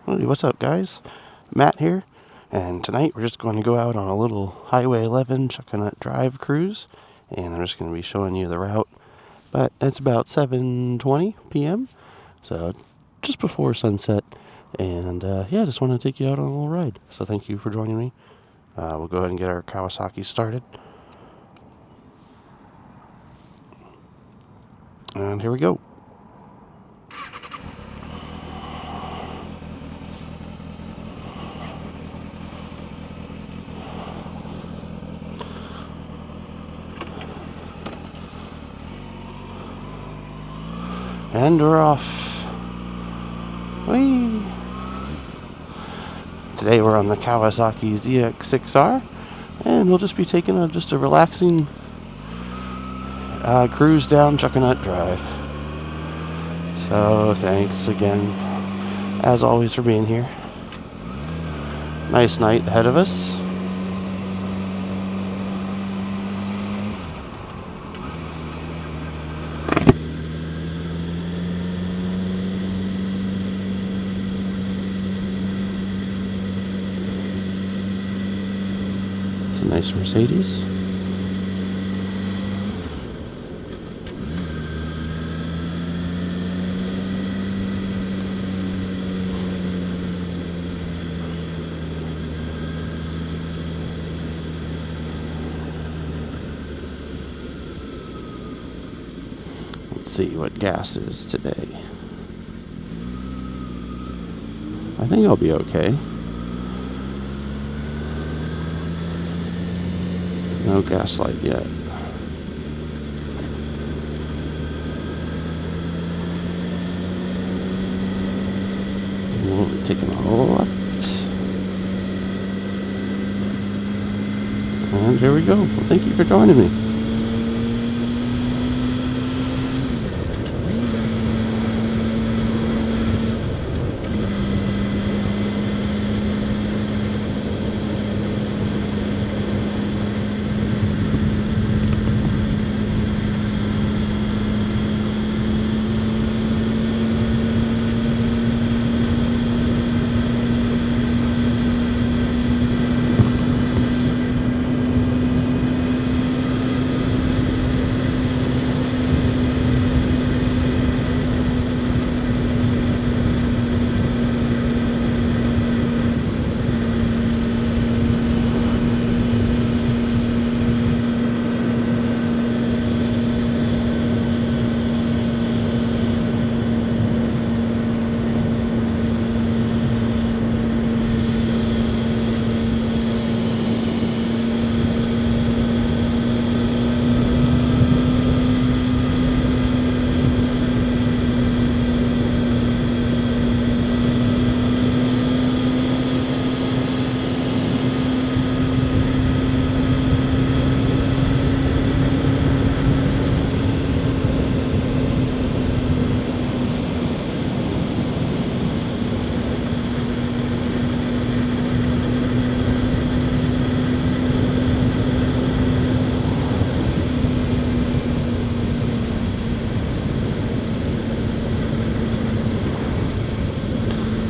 Hey, what's up, guys? Matt here, and tonight we're just going to go out on a little Highway 11 Chuckanut Drive cruise, and I'm just going to be showing you the route. But it's about 7:20 p.m., so just before sunset, and yeah, just want to take you out on a little ride. So thank you for joining me. We'll go ahead and get our Kawasaki started. And here we go. And we're off. Whee! Today we're on the Kawasaki zx6r, and we'll just be taking just a relaxing cruise down Chuckanut Drive. So thanks again, as always, for being here. Nice night ahead of us. It's a nice Mercedes. Let's see what gas is today. I think I'll be okay. No gas light yet. We'll be taking a left. And here we go. Well, thank you for joining me.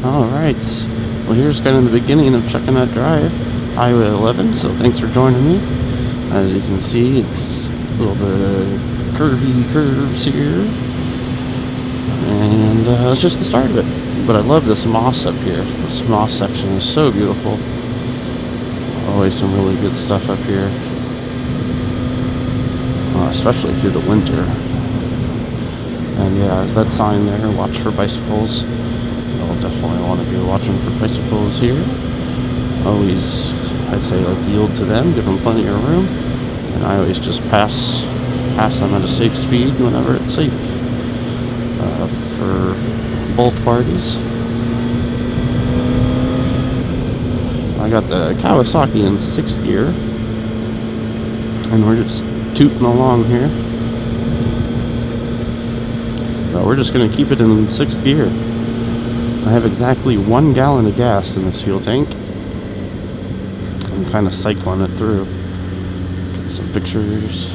Alright, well, here's kind of the beginning of Chuckanut Drive, Highway 11, so thanks for joining me. As you can see, it's a little bit curvy curves here, and it's just the start of it. But I love this moss up here. This moss section is so beautiful. Always some really good stuff up here, especially through the winter. And yeah, that sign there, watch for bicycles. I'll definitely want to be watching for bicycles here. Always, I'd say, like, yield to them, give them plenty of room, and I always just pass them at a safe speed whenever it's safe for both parties. I got the Kawasaki in 6th gear, and we're just tooting along here. But we're just going to keep it in 6th gear. I have exactly 1 gallon of gas in this fuel tank. I'm kind of cycling it through. Get some pictures.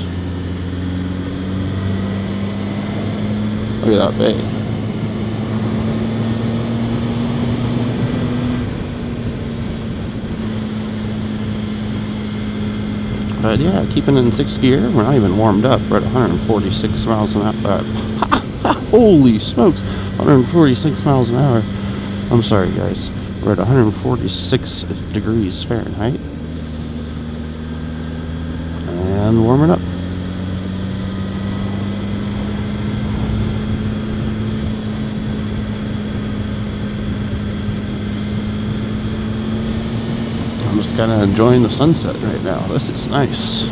Look at that bay. But yeah, keeping it in 6th gear. We're not even warmed up. We're at 146 miles an hour. Holy smokes, 146 miles an hour. I'm sorry, guys. We're at 146 degrees Fahrenheit. And warming up. I'm just kind of enjoying the sunset right now. This is nice.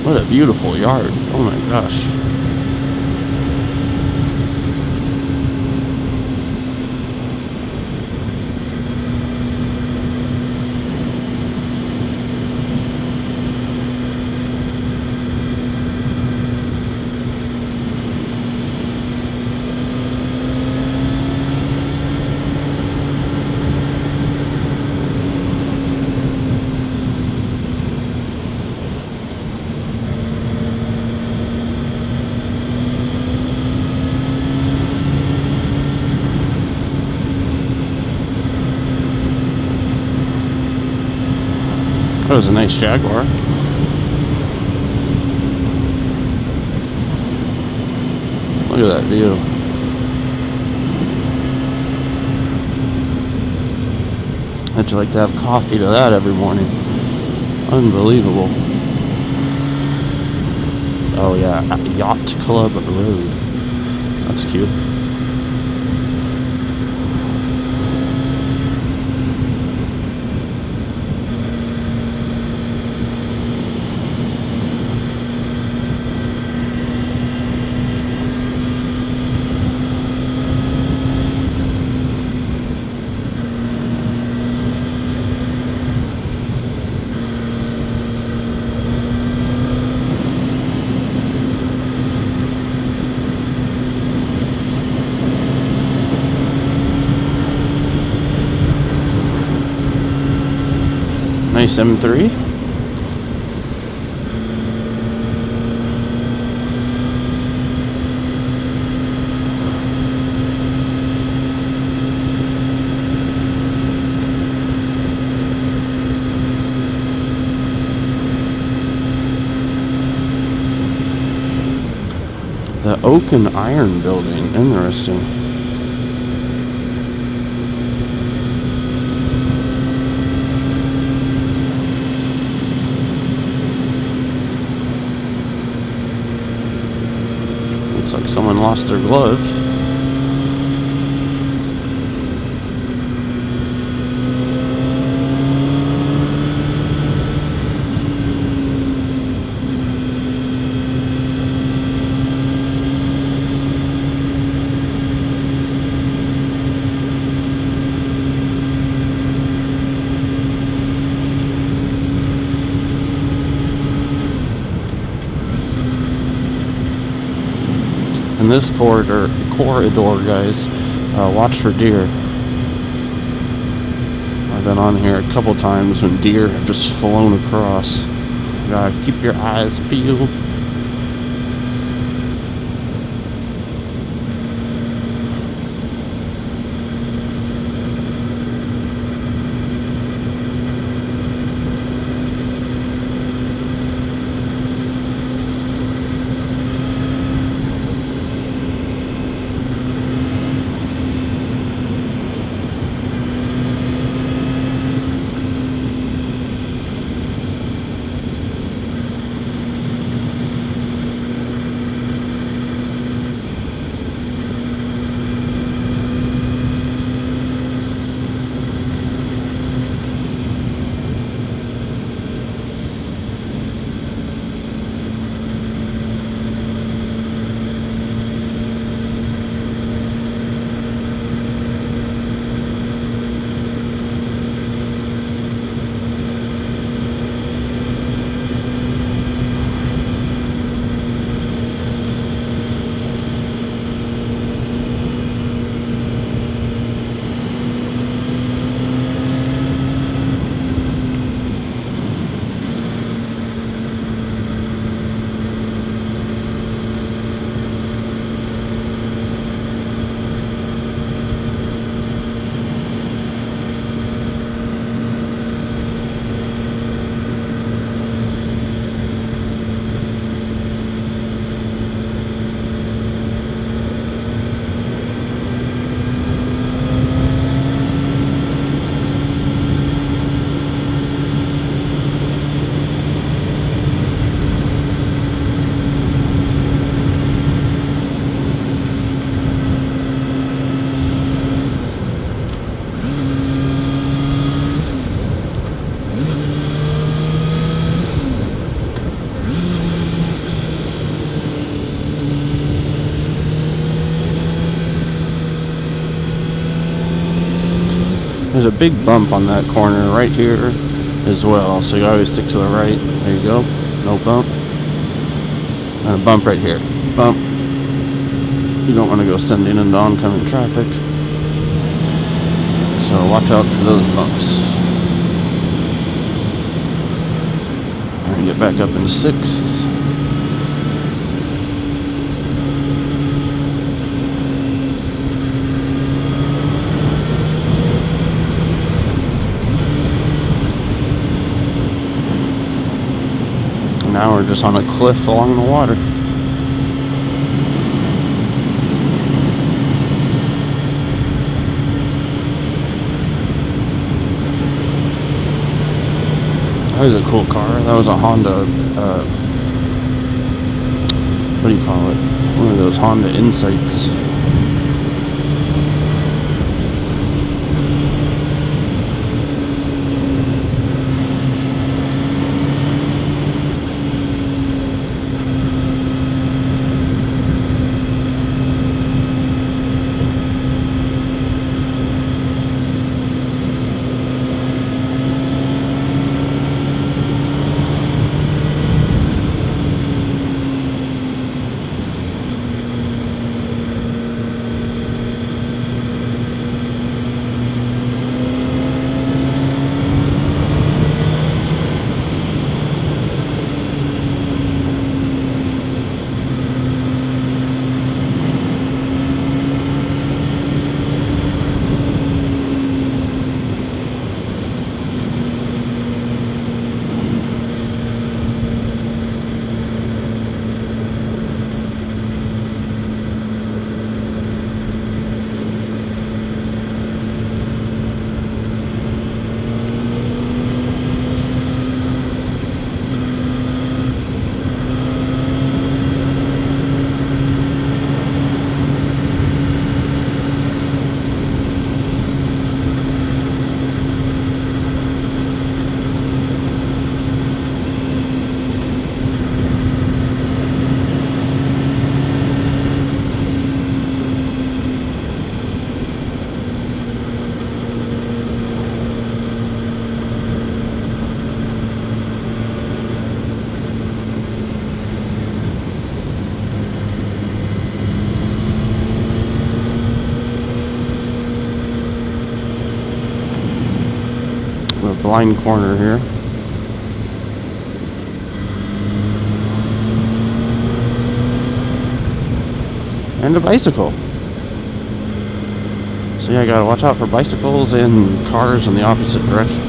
What a beautiful yard. Oh my gosh. That was a nice Jaguar. Look at that view. How'd you like to have coffee to that every morning? Unbelievable. Oh yeah, Yacht Club Road. That's cute. Nice M3. The Oak and Iron Building, interesting. Looks like someone lost their glove. In this corridor, guys, watch for deer. I've been on here a couple times when deer have just flown across. You gotta keep your eyes peeled. There's a big bump on that corner right here as well, so you always stick to the right. There you go. No bump. And a bump right here. Bump. You don't want to go sending into oncoming traffic. So watch out for those bumps. Alright, get back up into 6th. Now we're just on a cliff along the water. That was a cool car. That was a Honda, what do you call it? One of those Honda Insights. Blind corner here. And a bicycle. So yeah, I gotta watch out for bicycles and cars in the opposite direction.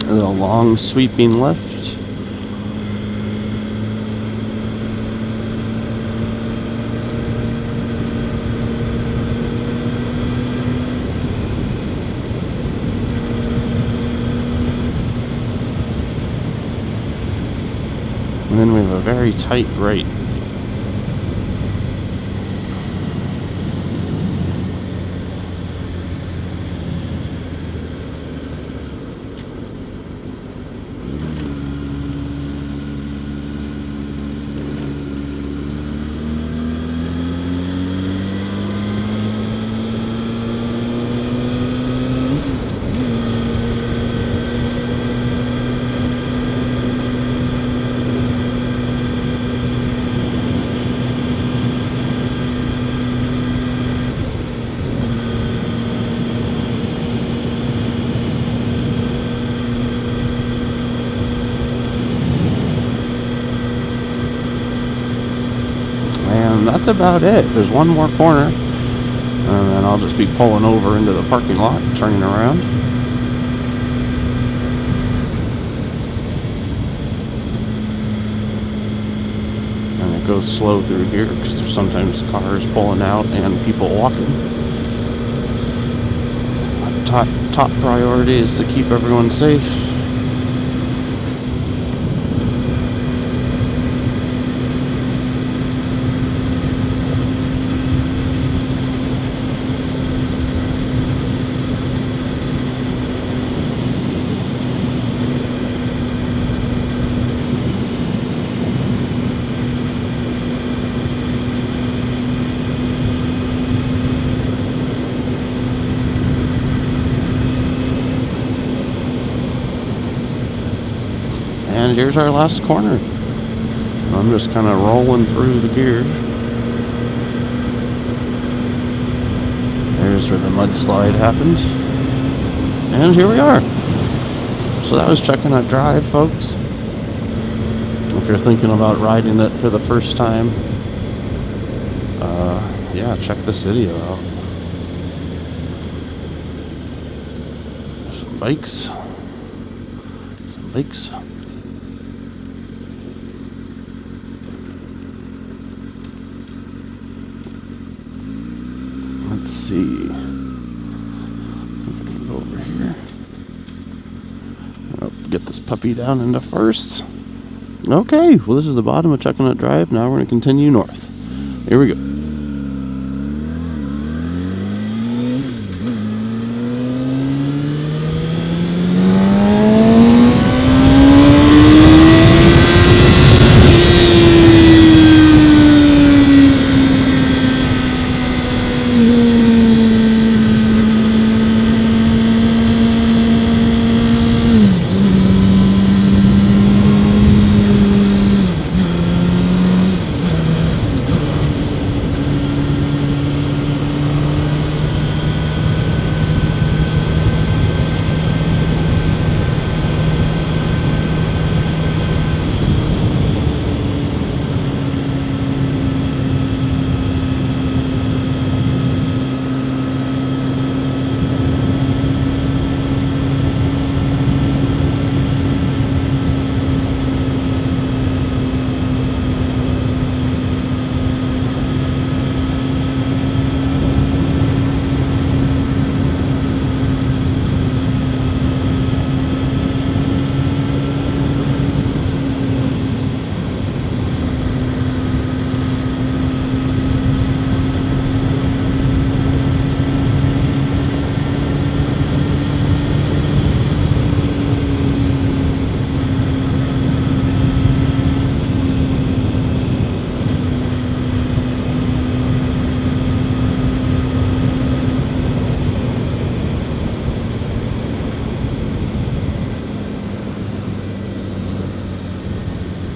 A long sweeping left. And then we have a very tight right. And that's about it. There's one more corner, and then I'll just be pulling over into the parking lot, turning around. And it goes slow through here because there's sometimes cars pulling out and people walking. Top priority is to keep everyone safe. And here's our last corner. I'm just kind of rolling through the gear. There's where the mudslide happens. And here we are. So that was Chuckanut Drive, folks. If you're thinking about riding it for the first time, yeah, check this video out. Some bikes. Let's see. I'm gonna go over here. Oh, get this puppy down into first. Okay, well, this is the bottom of Chuckanut Drive. Now we're going to continue north. Here we go.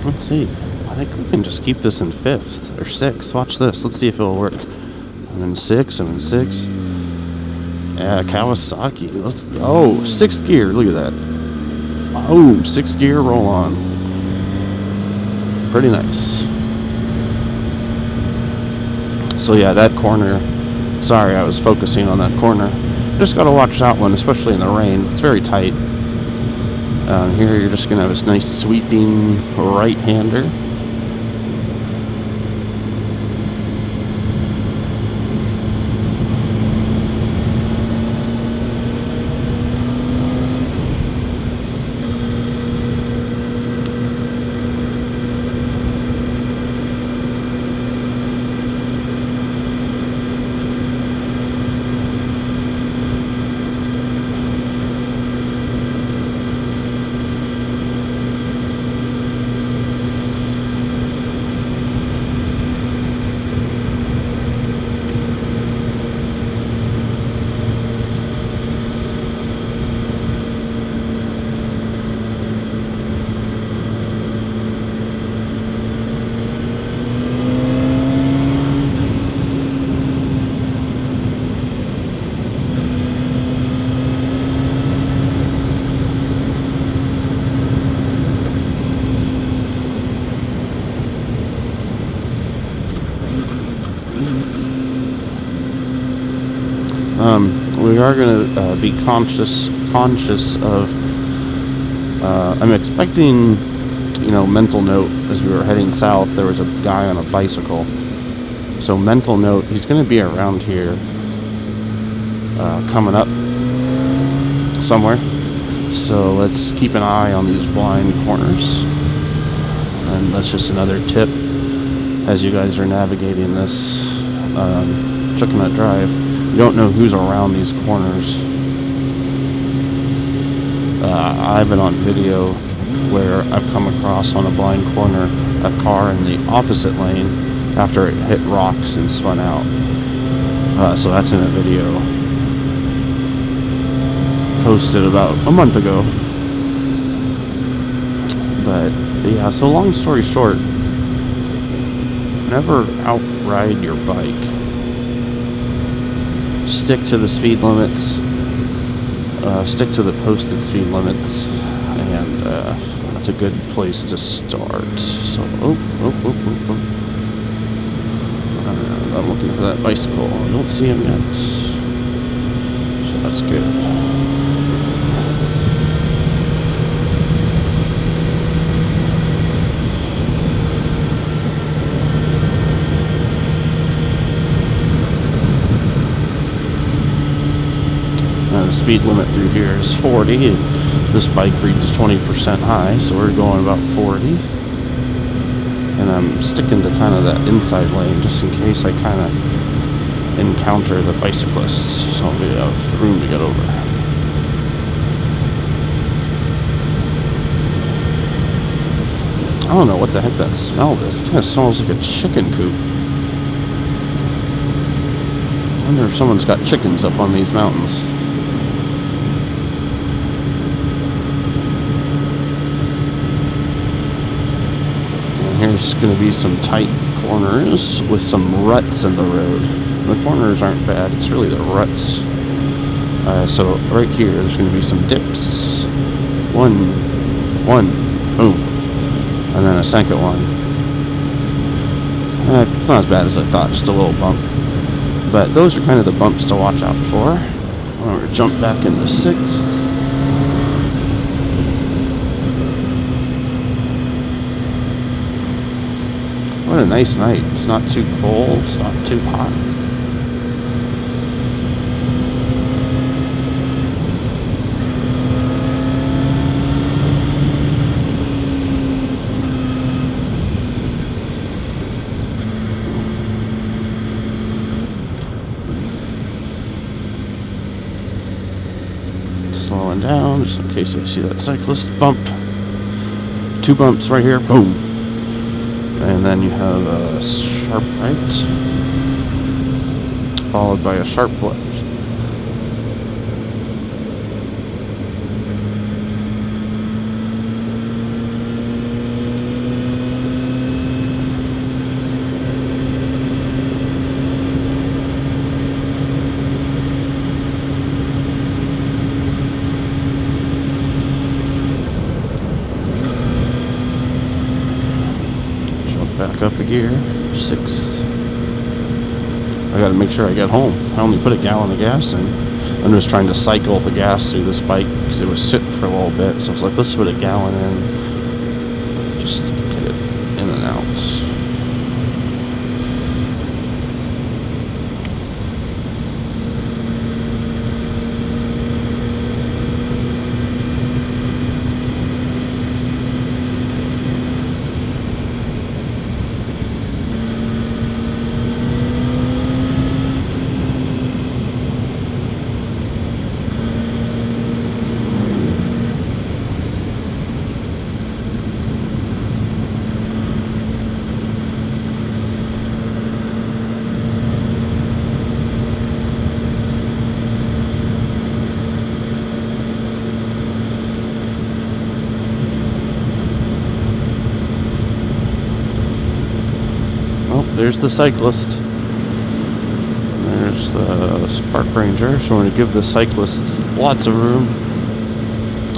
Let's see. I think we can just keep this in 5th or 6th. Watch this. Let's see if it'll work. I'm in 6. I'm in 6. Yeah, Kawasaki. Let's go. 6th gear. Look at that. Boom. 6th gear roll on. Pretty nice. So yeah, that corner. Sorry, I was focusing on that corner. Just got to watch that one, especially in the rain. It's very tight. Here you're just going to have this nice sweeping right-hander. are going to be conscious of, I'm expecting, mental note, as we were heading south, there was a guy on a bicycle. So mental note, he's going to be around here, coming up somewhere. So let's keep an eye on these blind corners. And that's just another tip as you guys are navigating this Chuckanut Drive. You don't know who's around these corners. I've been on video where I've come across on a blind corner a car in the opposite lane after it hit rocks and spun out. So that's in a video posted about a month ago. But yeah, so long story short, never outride your bike. Stick to the speed limits. Stick to the posted speed limits, and that's a good place to start. So, I'm looking for that bicycle. I don't see him yet, so that's good. The speed limit through here is 40, and this bike reads 20% high, so we're going about 40. And I'm sticking to kind of that inside lane just in case I kind of encounter the bicyclists, so we have room to get over. I don't know what the heck that smell is. It kind of smells like a chicken coop. I wonder if someone's got chickens up on these mountains. There's going to be some tight corners with some ruts in the road. The corners aren't bad, it's really the ruts. So right here, there's going to be some dips. One, boom. And then a second one. It's not as bad as I thought, just a little bump. But those are kind of the bumps to watch out for. I'm going to jump back into 6th. What a nice night. It's not too cold, it's not too hot. Slowing down just in case I see that cyclist bump. 2 bumps right here, boom. And then you have a sharp right, followed by a sharp left. Back up a gear, 6th. I gotta make sure I get home. I only put a gallon of gas in. I'm just trying to cycle the gas through this bike because it was sitting for a little bit. So I was like, let's put a gallon in. Just get it in and out. There's the cyclist. There's the Spark Ranger. So I'm going to give the cyclist lots of room.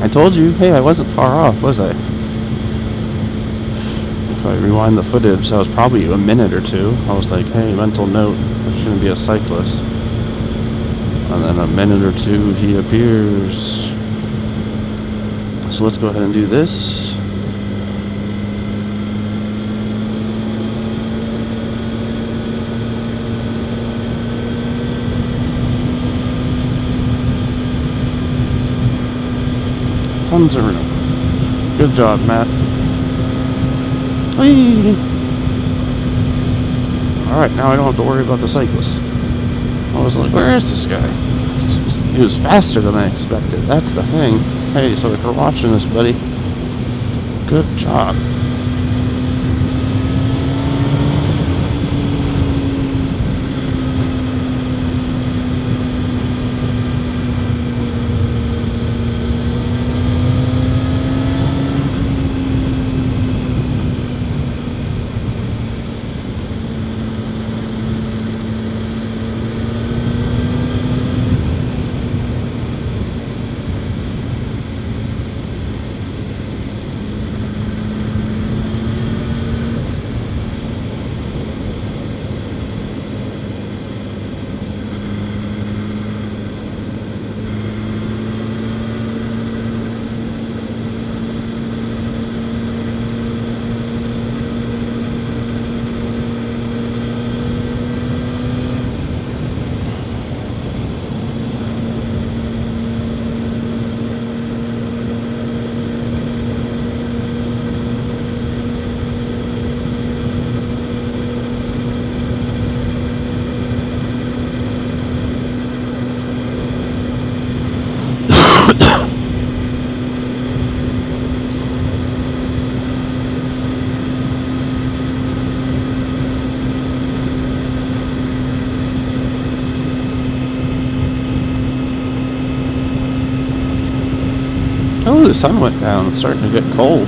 I told you, hey, I wasn't far off, was I? If I rewind the footage, that was probably a minute or two. I was like, hey, mental note, there's going to be a cyclist. And then a minute or two, he appears. So let's go ahead and do this. Tons of room. Good job, Matt. Whee! Alright, now I don't have to worry about the cyclist. I was like, where is this guy? He was faster than I expected. That's the thing. Hey, so if you're watching this, buddy, good job. Oh, the sun went down. It's starting to get cold.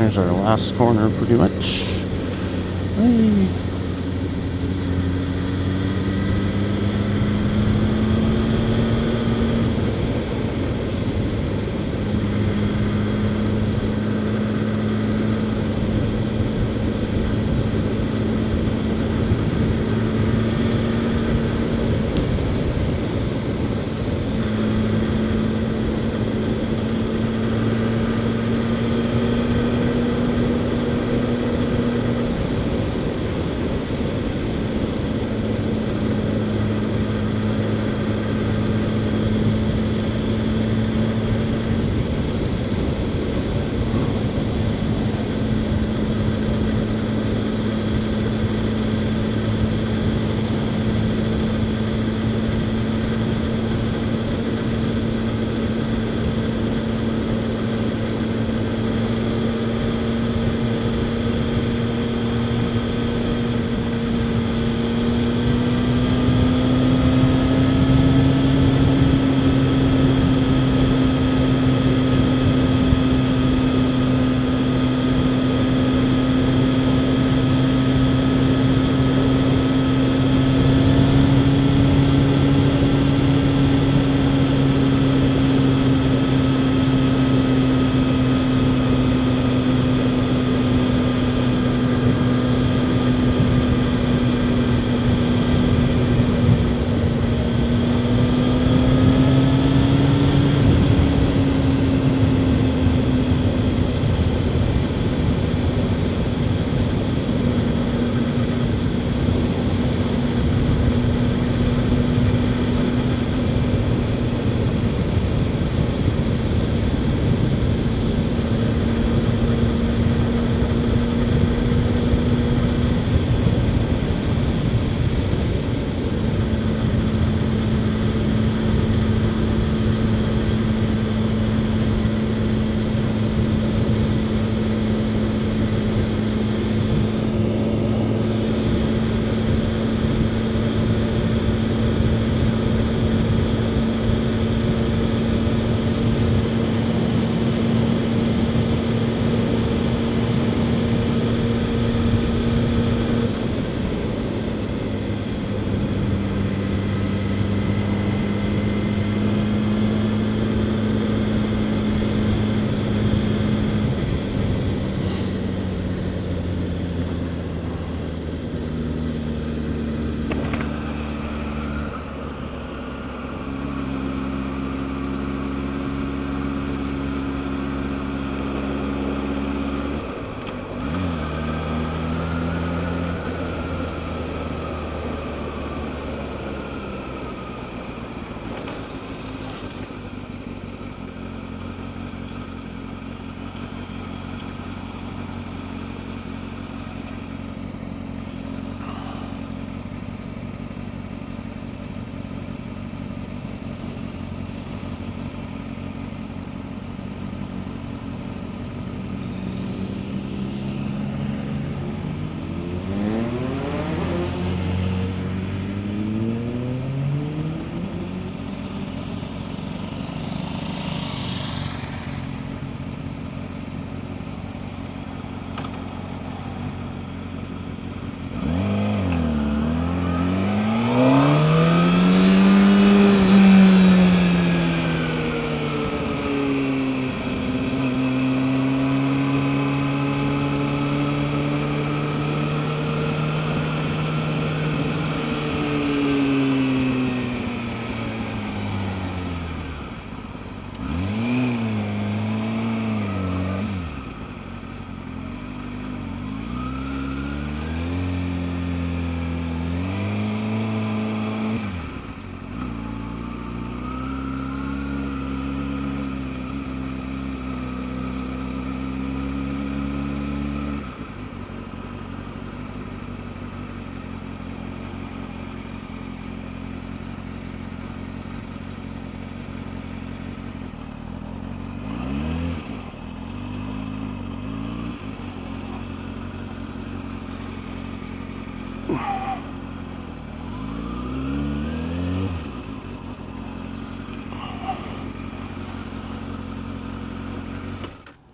There's our last corner pretty much. Hey. it.